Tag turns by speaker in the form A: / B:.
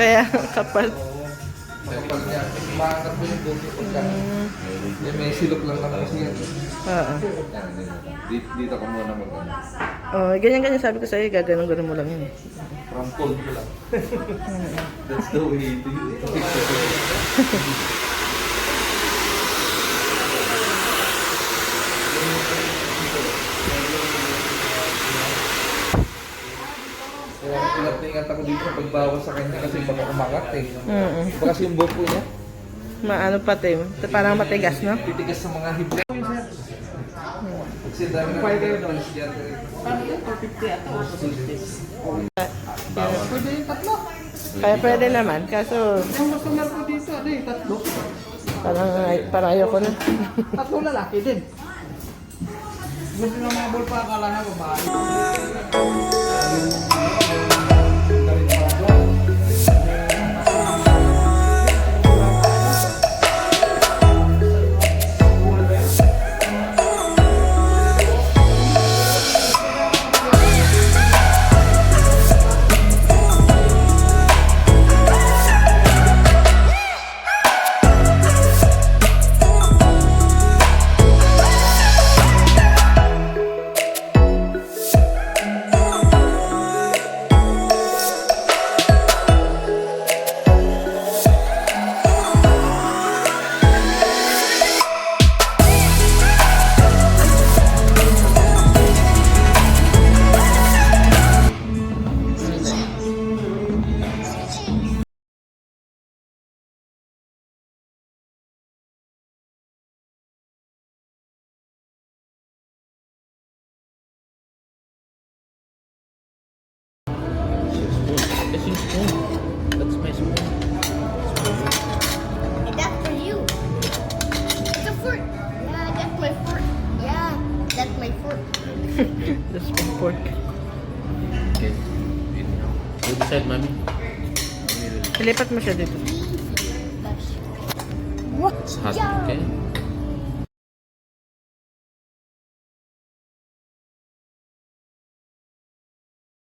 A: Kaya kapal.
B: Kapag niya, maangat mo yung buto pagka. May silok lang naman kasi yan.
A: Oo.
B: Dito ka muna mag
A: Oh, ganyan-ganyan sabi ko sa'yo, gaganon-ganon mo lang yun.
B: from cold ko lang. That's the way it is. Kaya ingat ako dito pagbawas sa kanya kasi baka umangat eh. Iba kasi yung buko niya.
A: Maano pa, Tim? Parang matigas, no?
B: Titigas sa mga hibla. Kasi dami na ng
C: Paano yun? 450 ata o 250? Pwede yung tatlo.
A: Kaya pwede naman, kaso
C: Ang customer ko dito, ano yung tatlo?
A: parang ayoko na.
C: Tatlo lalaki din. Gusto ng mga ball pa, akala na babae.
B: That's my spoon.
D: And that's for you. It's a fruit. Yeah, that's my fruit. Yeah, that's my fruit.
A: That's my pork.
B: Okay. You decide, mommy.
A: Ilipat mo siya dito.
D: What?
B: Husband, okay?